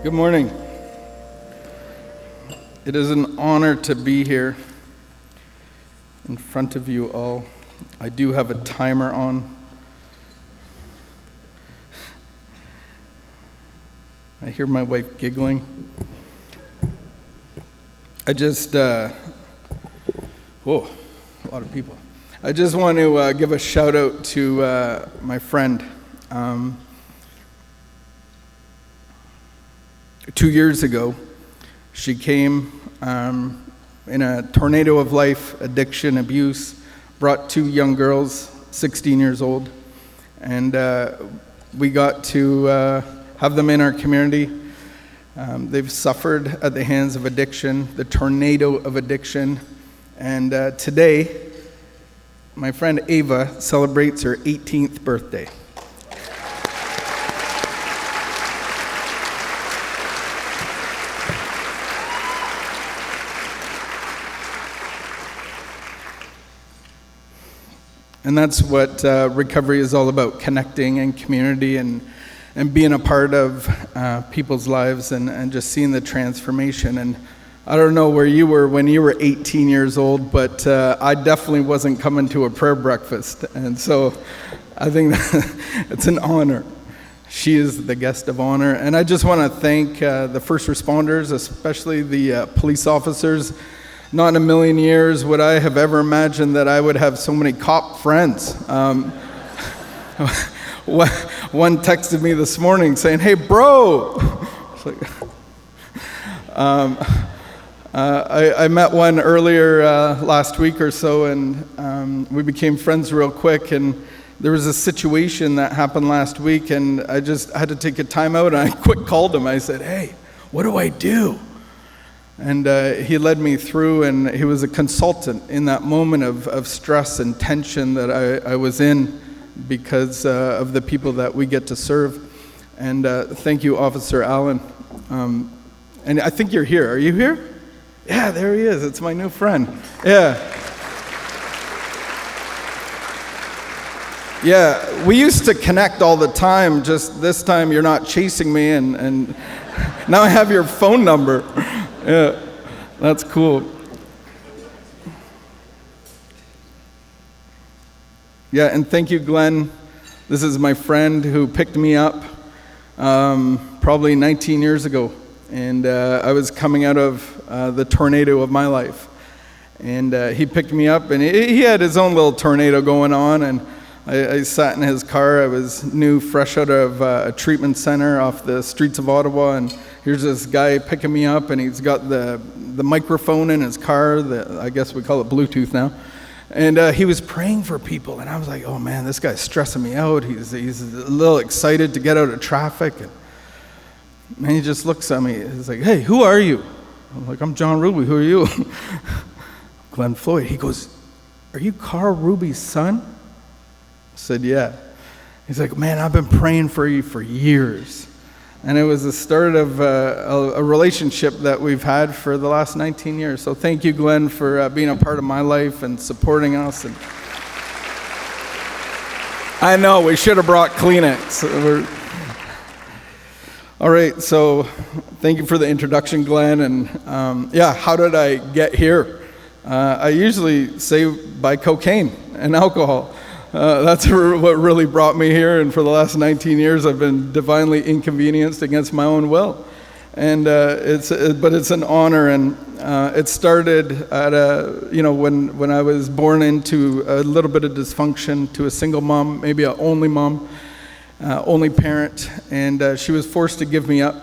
Good morning. It is an honor to be here in front of you all. I do have a timer on. I hear my wife giggling. A lot of people. I just want to give a shout out to my friend. 2 years ago, she came in a tornado of life, addiction, abuse, brought 2 young girls, 16 years old, and we got to have them in our community. They've suffered at the hands of addiction, the tornado of addiction, and today, my friend Ava celebrates her 18th birthday. And that's what recovery is all about, connecting and community and being a part of people's lives and just seeing the transformation. And I don't know where you were when you were 18 years old, but I definitely wasn't coming to a prayer breakfast. And so I think it's an honor. She is the guest of honor. And I just want to thank the first responders, especially the police officers. Not in a million years would I have ever imagined that I would have so many cop friends. One texted me this morning saying, "Hey, bro." I met one earlier last week or so, and we became friends real quick. And there was a situation that happened last week, and I just had to take a time out, and I quick called him. I said, "Hey, what do I do?" And he led me through, and he was a consultant in that moment of stress and tension that I was in because of the people that we get to serve. And thank you, Officer Allen. And I think you're here. Are you here? Yeah, there he is. It's my new friend. Yeah. Yeah, we used to connect all the time. Just this time you're not chasing me, and now I have your phone number. Yeah, that's cool. Yeah, and thank you, Glenn. This is my friend who picked me up probably 19 years ago. And I was coming out of the tornado of my life. And he picked me up, and he had his own little tornado going on. And I sat in his car. I was new, fresh out of a treatment center off the streets of Ottawa. And here's this guy picking me up, and he's got the microphone in his car. I guess we call it Bluetooth now. And he was praying for people. And I was like, oh, man, this guy's stressing me out. He's a little excited to get out of traffic. And he just looks at me. He's like, "Hey, who are you?" I'm like, "I'm Jon Ruby. Who are you?" Glenn Floyd. He goes, "Are you Carl Ruby's son?" I said, "Yeah." He's like, "Man, I've been praying for you for years." And it was the start of a relationship that we've had for the last 19 years. So thank you, Glenn, for being a part of my life and supporting us. And I know, we should have brought Kleenex. All right, so thank you for the introduction, Glenn. And how did I get here? I usually say by cocaine and alcohol. That's what really brought me here. And for the last 19 years, I've been divinely inconvenienced against my own will. And but it's an honor. And it started at when I was born into a little bit of dysfunction, to a single mom, maybe an only mom. Only parent, and she was forced to give me up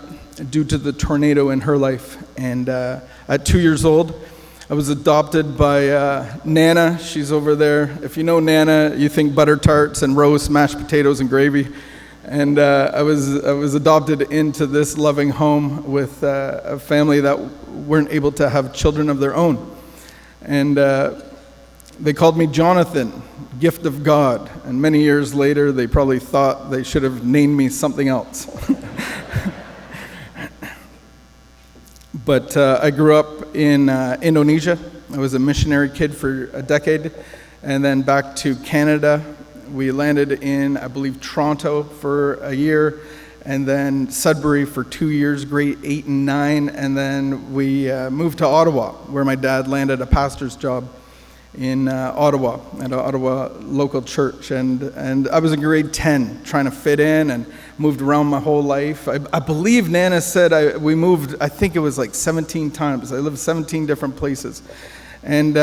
due to the tornado in her life. And at 2 years old, I was adopted by Nana. She's over there. If you know Nana, you think butter tarts and roast, mashed potatoes and gravy. And I was adopted into this loving home with a family that weren't able to have children of their own. And they called me Jonathan, gift of God. And many years later, they probably thought they should have named me something else. But I grew up in Indonesia. I was a missionary kid for a decade. And then back to Canada. We landed in, I believe, Toronto for a year. and then Sudbury for 2 years, grade 8 and 9, and then we moved to Ottawa, where my dad landed a pastor's job in Ottawa, at an Ottawa local church, and I was in grade 10, trying to fit in, and moved around my whole life. I believe Nana said we moved, I think it was like 17 times. I lived 17 different places, but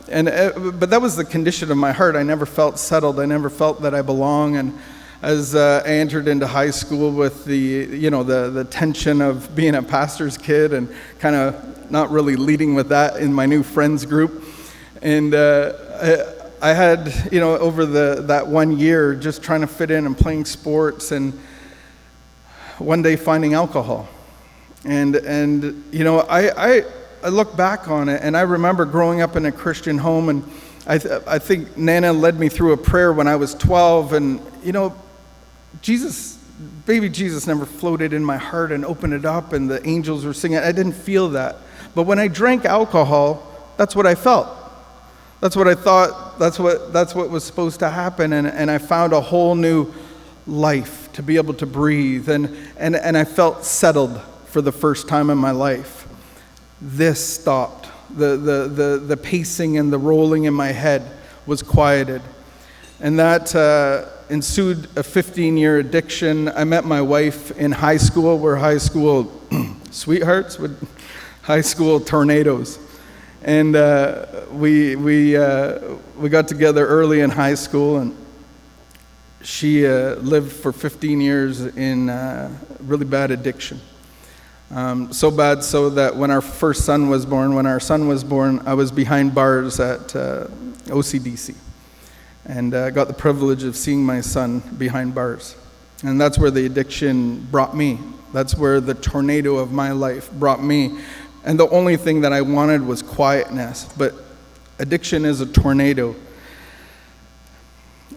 that was the condition of my heart. I never felt settled. I never felt that I belong. And as I entered into high school with the tension of being a pastor's kid and kind of not really leading with that in my new friends group, and I had, over that 1 year, just trying to fit in and playing sports, and one day finding alcohol, and I look back on it, and I remember growing up in a Christian home, and I think Nana led me through a prayer when I was 12, and baby Jesus never floated in my heart and opened it up, and the angels were singing. I didn't feel that, but when I drank alcohol, that's what I felt. That's what I thought. That's what was supposed to happen, and I found a whole new life to be able to breathe, and I felt settled for the first time in my life. This stopped. The pacing and the rolling in my head was quieted, and that ensued a 15-year addiction. I met my wife in high school. We're high school sweethearts with high school tornadoes. And we got together early in high school, and she lived for 15 years in really bad addiction. So bad so that when our son was born, I was behind bars at OCDC, and got the privilege of seeing my son behind bars. And that's where the addiction brought me. That's where the tornado of my life brought me. And the only thing that I wanted was quietness. But addiction is a tornado.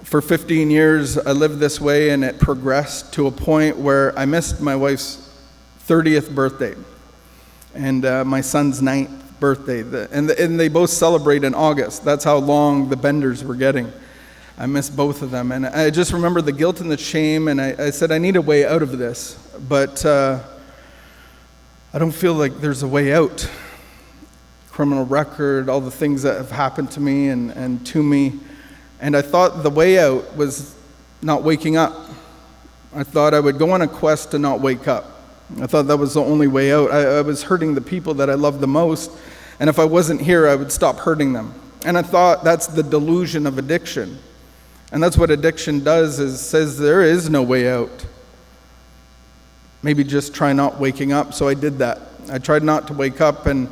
For 15 years, I lived this way, and it progressed to a point where I missed my wife's 30th birthday and my son's 9th birthday. And they both celebrate in August. That's how long the benders were getting. I missed both of them. And I just remember the guilt and the shame, and I said, I need a way out of this. But I don't feel like there's a way out. Criminal record, all the things that have happened to me and to me. And I thought the way out was not waking up. I thought I would go on a quest to not wake up. I thought that was the only way out. I was hurting the people that I loved the most, and if I wasn't here, I would stop hurting them. And I thought that's the delusion of addiction. And that's what addiction does, is says there is no way out. Maybe just try not waking up. So I did that. I tried not to wake up and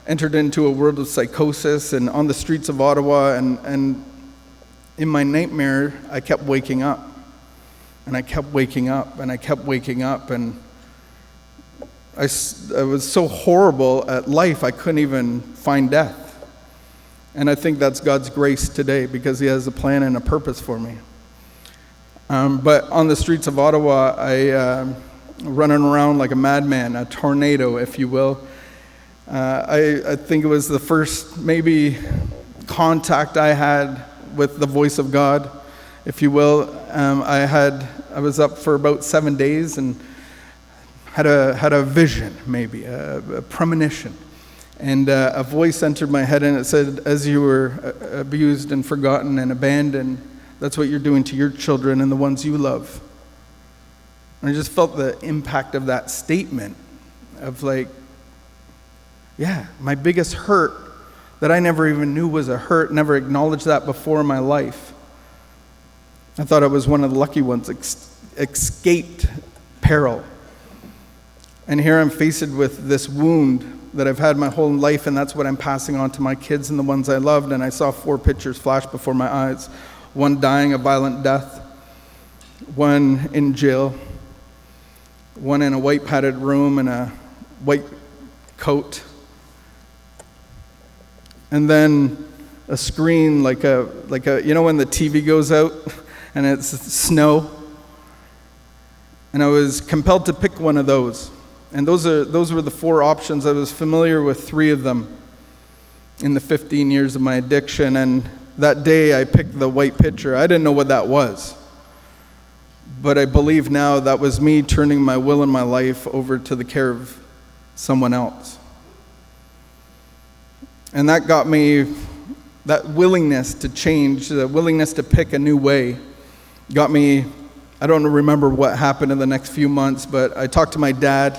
entered into a world of psychosis and on the streets of Ottawa, and in my nightmare, I kept waking up. And I kept waking up, and I kept waking up, and I was so horrible at life, I couldn't even find death. And I think that's God's grace today, because He has a plan and a purpose for me. But on the streets of Ottawa, I running around like a madman, a tornado, if you will. I think it was the first maybe contact I had with the voice of God, if you will. I was up for about 7 days and had a vision, maybe a premonition, and a voice entered my head, and it said, "As you were abused and forgotten and abandoned, that's what you're doing to your children and the ones you love." And I just felt the impact of that statement of like, yeah, my biggest hurt that I never even knew was a hurt, never acknowledged that before in my life. I thought I was one of the lucky ones, escaped peril. And here I'm faced with this wound that I've had my whole life, and that's what I'm passing on to my kids and the ones I loved. And I saw 4 pictures flash before my eyes. One dying a violent death, one in jail, one in a white padded room in a white coat, and then a screen like a when the TV goes out and it's snow. And I was compelled to pick one of those. And those were the 4 options. I was familiar with 3 of them in the 15 years of my addiction. And that day I picked the white picture. I didn't know what that was. But I believe now that was me turning my will and my life over to the care of someone else. And that got me, that willingness to change, the willingness to pick a new way, got me. I don't remember what happened in the next few months, but I talked to my dad,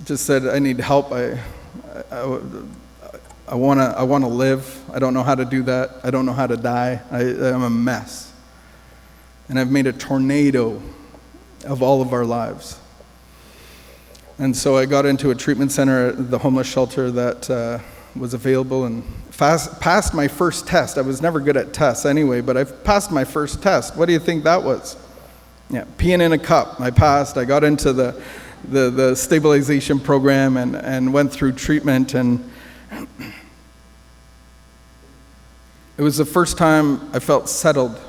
just said, I need help. I want to live. I don't know how to do that. I don't know how to die. I'm a mess. And I've made a tornado of all of our lives. And so I got into a treatment center at the homeless shelter that was available and passed my first test. I was never good at tests anyway, but I passed my first test. What do you think that was? Yeah, peeing in a cup. I passed. I got into the stabilization program and went through treatment, and it was the first time I felt settled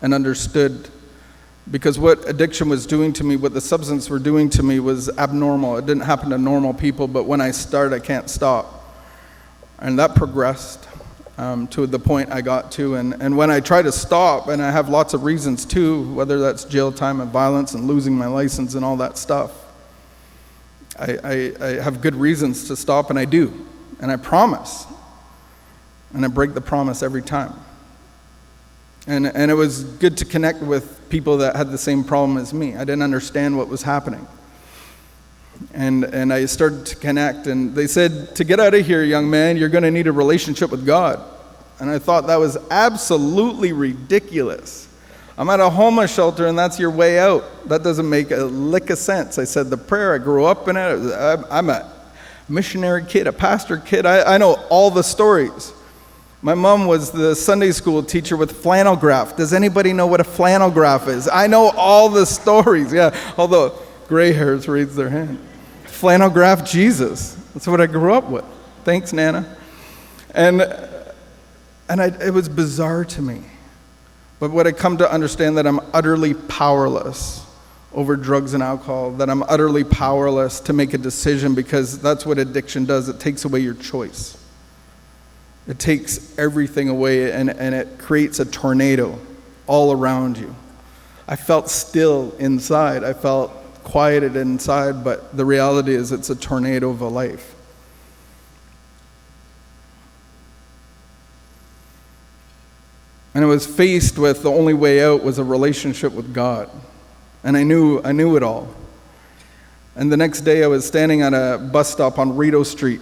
and understood, because what addiction was doing to me, what the substance were doing to me was abnormal. It didn't happen to normal people, but when I start, I can't stop. And that progressed to the point I got to. And when I try to stop, and I have lots of reasons too, whether that's jail time and violence and losing my license and all that stuff, I have good reasons to stop, and I do. And I promise. And I break the promise every time. And it was good to connect with people that had the same problem as me. I didn't understand what was happening. And I started to connect, and they said, to get out of here, young man, you're going to need a relationship with God. And I thought that was absolutely ridiculous. I'm at a homeless shelter, and that's your way out. That doesn't make a lick of sense. I said the prayer, I grew up in it. I'm a missionary kid, a pastor kid. I know all the stories. My mom was the Sunday school teacher with flannel graph. Does anybody know what a flannel graph is? I know all the stories. Yeah, all the gray hairs raise their hand. Flannel graph Jesus. That's what I grew up with. Thanks, Nana. And it was bizarre to me. But what I come to understand, that I'm utterly powerless over drugs and alcohol, that I'm utterly powerless to make a decision, because that's what addiction does. It takes away your choice. It takes everything away, and it creates a tornado all around you. I felt still inside. I felt quieted inside, but the reality is it's a tornado of a life. And I was faced with the only way out was a relationship with God. And I knew it all. And the next day I was standing at a bus stop on Rideau Street.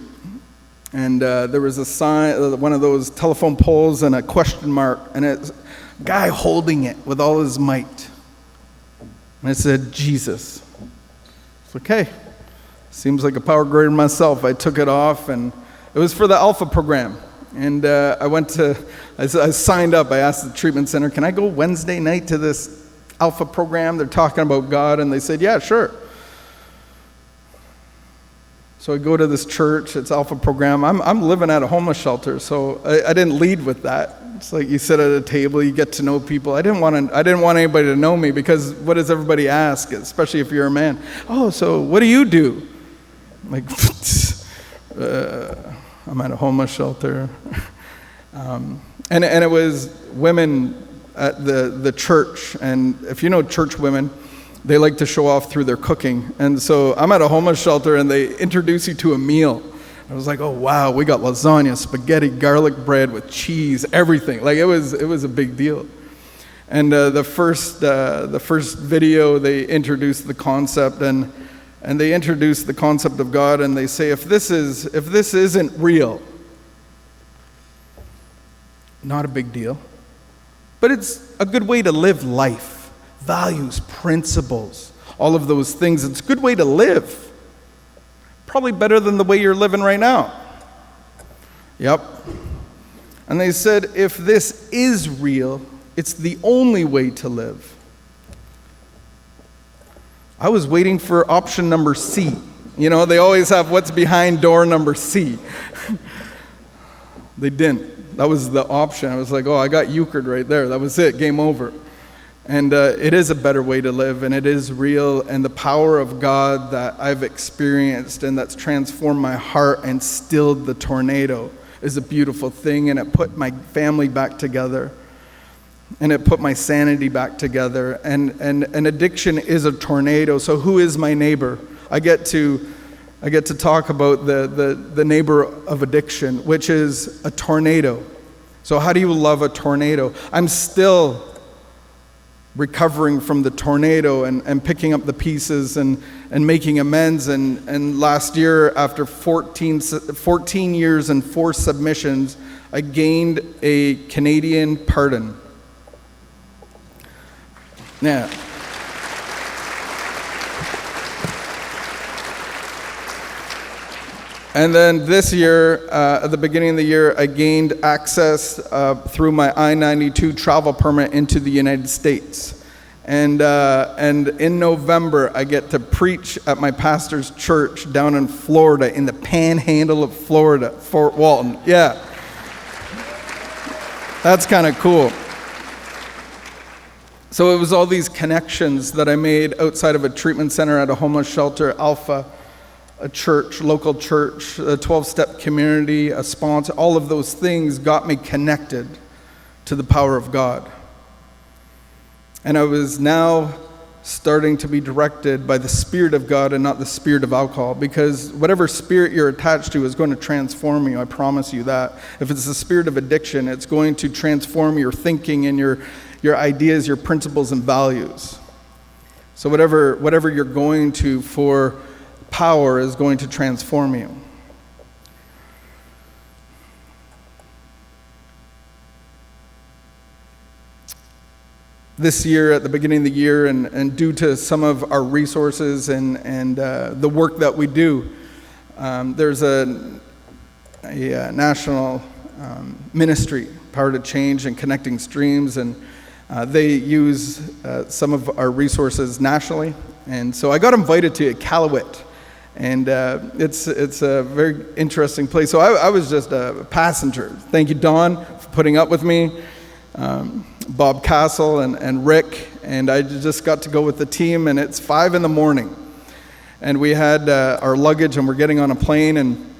And there was a sign, one of those telephone poles, and a question mark, and a guy holding it with all his might. And it said, Jesus. It's okay. Seems like a power greater than myself. I took it off, and it was for the Alpha program. And I signed up. I asked the treatment center, can I go Wednesday night to this Alpha program? They're talking about God, and they said, yeah, sure. So I go to this church, it's Alpha program. I'm living at a homeless shelter, so I didn't lead with that. It's like you sit at a table, you get to know people. I didn't want anybody to know me, because what does everybody ask, especially if you're a man? Oh, so what do you do? I'm like, I'm at a homeless shelter. And it was women at the church, and if you know church women, they like to show off through their cooking. And so I'm at a homeless shelter, and they introduce you to a meal. I was like, oh wow, we got lasagna, spaghetti, garlic bread with cheese, everything. Like it was a big deal. And the first video, they introduced the concept, and they introduced the concept of God, and they say, if this isn't real, not a big deal, but it's a good way to live life. Values, principles, all of those things. It's a good way to live. Probably better than the way you're living right now. Yep. And they said, if this is real, it's the only way to live. I was waiting for option number C. You know, they always have what's behind door number C. They didn't. That was the option. I was like, oh, I got euchred right there. That was it. Game over. And it is a better way to live, and it is real, and the power of God that I've experienced and that's transformed my heart and stilled the tornado is a beautiful thing, and it put my family back together. And it put my sanity back together. And addiction is a tornado. So who is my neighbor? I get to talk about the neighbor of addiction, which is a tornado. So how do you love a tornado? I'm still recovering from the tornado and picking up the pieces and making amends. And last year, after 14 years and 4 submissions, I gained a Canadian pardon. Yeah. And then this year, at the beginning of the year, I gained access through my I-92 travel permit into the United States. And in November, I get to preach at my pastor's church down in Florida, in the panhandle of Florida, Fort Walton. Yeah. That's kind of cool. So it was all these connections that I made outside of a treatment center, at a homeless shelter, Alpha, a church, local church, a 12-step community, a sponsor. All of those things got me connected to the power of God. And I was now starting to be directed by the Spirit of God and not the spirit of alcohol, because whatever spirit you're attached to is going to transform you, I promise you that. If it's the spirit of addiction, it's going to transform your thinking and your ideas, your principles and values. So whatever you're going to for power is going to transform you. This year, at the beginning of the year, and due to some of our resources and the work that we do, there's a national ministry, Power to Change and Connecting Streams, and they use some of our resources nationally. And so I got invited to Iqaluit, and it's a very interesting place. So I was just a passenger. Thank you, Don, for putting up with me. Bob Castle and Rick, and I just got to go with the team, and it's 5 a.m. And we had our luggage, and we're getting on a plane, and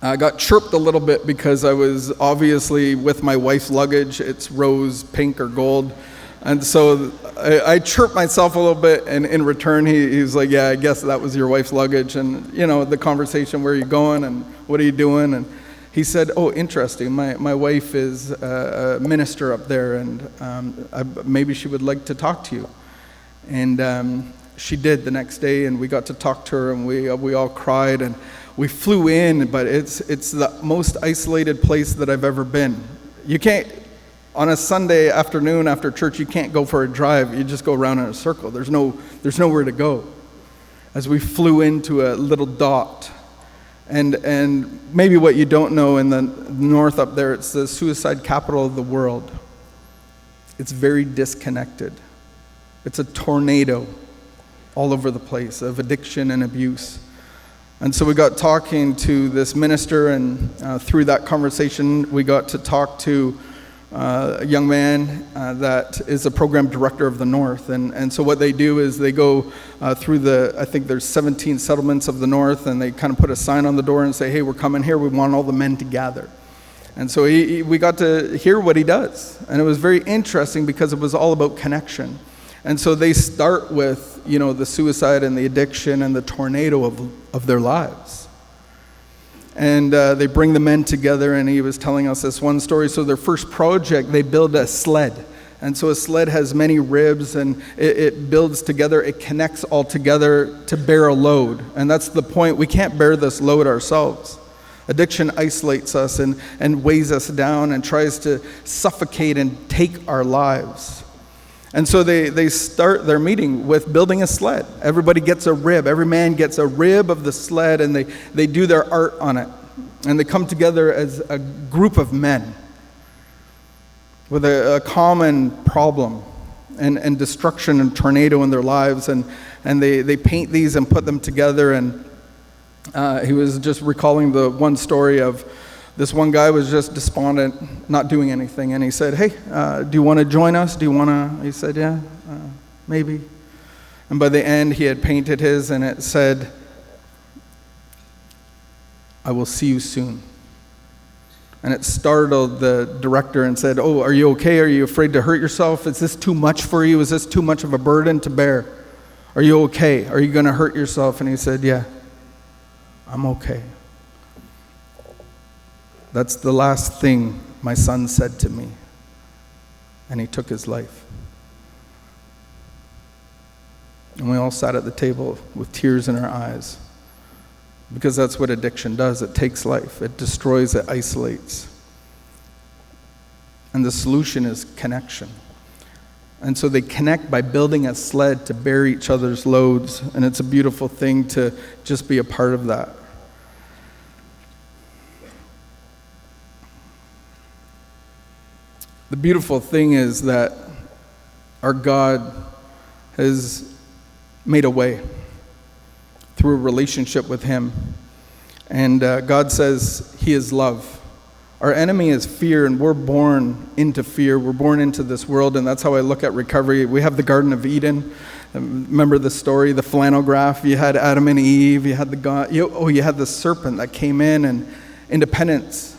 I got chirped a little bit because I was obviously with my wife's luggage. It's rose, pink, or gold. And so I chirped myself a little bit, and in return, he was like, yeah, I guess that was your wife's luggage. And, you know, the conversation, where are you going, and what are you doing? And he said, oh, interesting, my wife is a minister up there, and maybe she would like to talk to you. And she did the next day, and we got to talk to her, and we all cried, and we flew in, but it's the most isolated place that I've ever been. You can't, on a Sunday afternoon after church, you can't go for a drive. You just go around in a circle. There's nowhere to go. As we flew into a little dot, and maybe what you don't know, in the north up there, it's the suicide capital of the world. It's very disconnected. It's a tornado all over the place of addiction and abuse. And so we got talking to this minister, and through that conversation, we got to talk to a young man that is a program director of the North. And so what they do is they go through I think there's 17 settlements of the North, and they kind of put a sign on the door and say, hey, we're coming here, we want all the men to gather. And so we got to hear what he does. And it was very interesting because it was all about connection. And so they start with, you know, the suicide and the addiction and the tornado of their lives. And they bring the men together, and he was telling us this one story. So their first project, they build a sled. And so a sled has many ribs, and it builds together, it connects all together to bear a load. And that's the point. We can't bear this load ourselves. Addiction isolates us and weighs us down and tries to suffocate and take our lives. And so they start their meeting with building a sled. Everybody gets a rib. Every man gets a rib of the sled, and they do their art on it. And they come together as a group of men with a common problem and destruction and tornado in their lives. And they paint these and put them together. And he was just recalling the one story of this one guy was just despondent, not doing anything, and he said, hey, do you want to join us? He said, yeah, maybe. And by the end, he had painted his, and it said, I will see you soon. And it startled the director and said, "Oh, are you okay? Are you afraid to hurt yourself? Is this too much for you? Is this too much of a burden to bear? Are you okay? Are you going to hurt yourself?" And he said, "Yeah, I'm okay. That's the last thing my son said to me." And he took his life. And we all sat at the table with tears in our eyes, because that's what addiction does. It takes life. It destroys, it isolates. And the solution is connection. And so they connect by building a sled to bear each other's loads. And it's a beautiful thing to just be a part of that. The beautiful thing is that our God has made a way through a relationship with him. And God says he is love. Our enemy is fear, and we're born into fear. We're born into this world, and that's how I look at recovery. We have the Garden of Eden. Remember the story, the flannel graph? You had Adam and Eve. You had you had the serpent that came in, and independence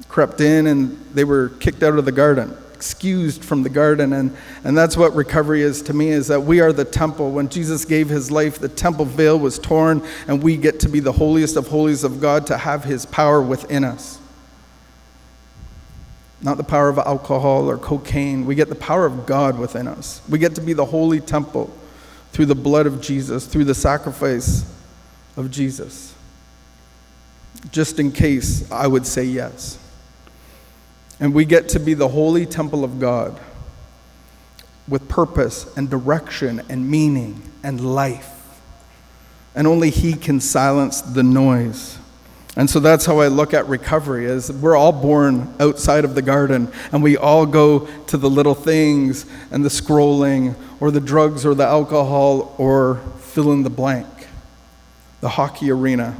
crept in, and they were kicked out of the garden, excused from the garden. And that's what recovery is to me, is that we are the temple. When Jesus gave his life, the temple veil was torn, and we get to be the holiest of holies of God, to have his power within us. Not the power of alcohol or cocaine. We get the power of God within us. We get to be the holy temple through the blood of Jesus, through the sacrifice of Jesus. Just in case, I would say yes. And we get to be the holy temple of God with purpose and direction and meaning and life. And only he can silence the noise. And so that's how I look at recovery, is we're all born outside of the garden, and we all go to the little things and the scrolling or the drugs or the alcohol or fill in the blank, the hockey arena.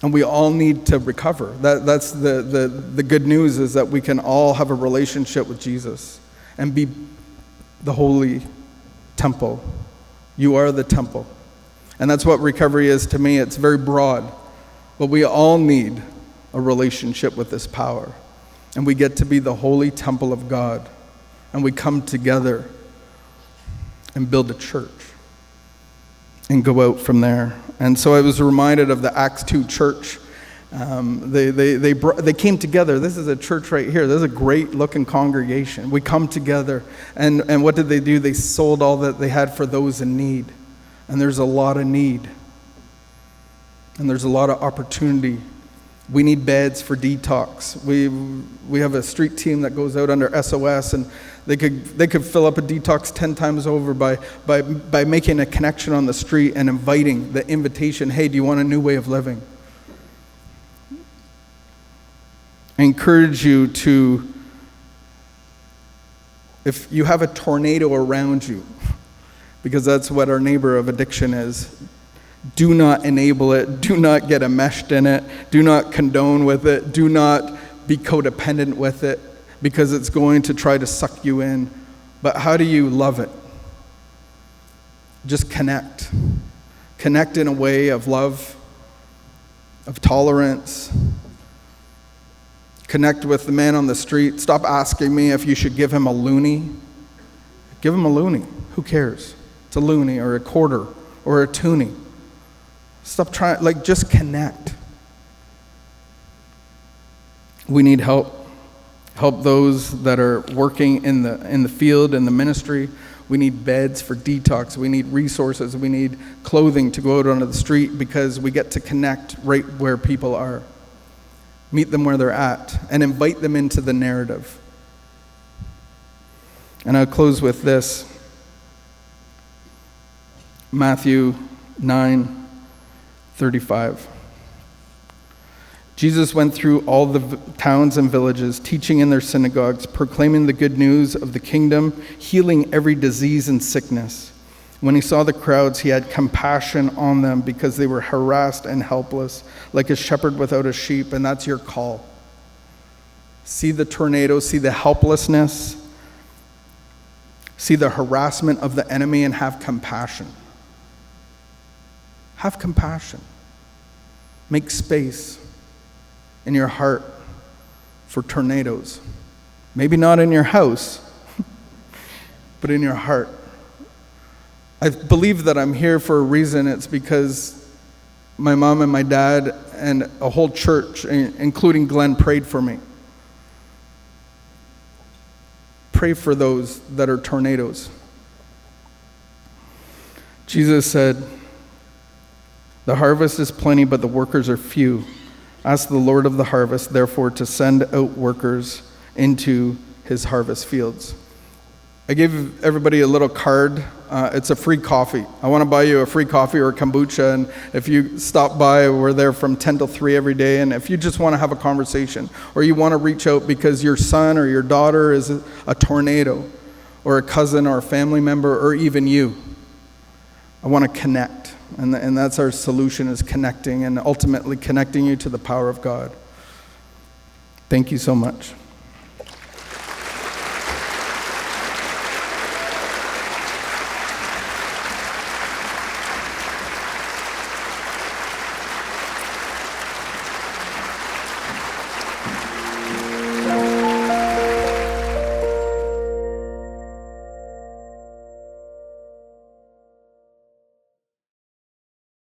And we all need to recover. That's the good news, is that we can all have a relationship with Jesus and be the holy temple. You are the temple. And that's what recovery is to me. It's very broad. But we all need a relationship with this power. And we get to be the holy temple of God. And we come together and build a church and go out from there. And so I was reminded of the Acts 2 church. They came together. This is a church right here. This is a great looking congregation. We come together. And what did they do? They sold all that they had for those in need. And there's a lot of need. And there's a lot of opportunity. We need beds for detox. We have a street team that goes out under SOS, and they could fill up a detox 10 times over by making a connection on the street and inviting the invitation, hey, do you want a new way of living? I encourage you to, if you have a tornado around you, because that's what our neighbor of addiction is, do not enable it. Do not get enmeshed in it. Do not condone with it. Do not be codependent with it, because it's going to try to suck you in. But how do you love it? Just connect. Connect in a way of love, of tolerance. Connect with the man on the street. Stop asking me if you should give him a loonie. Give him a loonie. Who cares? It's a loonie or a quarter or a toonie. Stop trying, just connect. We need help. Help those that are working in the field, in the ministry. We need beds for detox. We need resources. We need clothing to go out onto the street, because we get to connect right where people are. Meet them where they're at and invite them into the narrative. And I'll close with this. Matthew 9:35. Jesus went through all the towns and villages, teaching in their synagogues, proclaiming the good news of the kingdom, healing every disease and sickness. When he saw the crowds, he had compassion on them, because they were harassed and helpless, like a shepherd without a sheep. And that's your call. See the tornado, see the helplessness, see the harassment of the enemy, and have compassion. Have compassion. Make space. in your heart for tornadoes. Maybe not in your house, but in your heart. I believe that I'm here for a reason. It's because my mom and my dad and a whole church, including Glenn, prayed for me. Pray for those that are tornadoes. Jesus said, "The harvest is plenty, but the workers are few. Ask the Lord of the harvest, therefore, to send out workers into his harvest fields." I gave everybody a little card. It's a free coffee. I want to buy you a free coffee or a kombucha, and if you stop by, we're there from 10 till 3 every day, and if you just want to have a conversation, or you want to reach out because your son or your daughter is a tornado, or a cousin or a family member, or even you, I want to connect, and that's our solution, is connecting, and ultimately connecting you to the power of God. Thank you so much.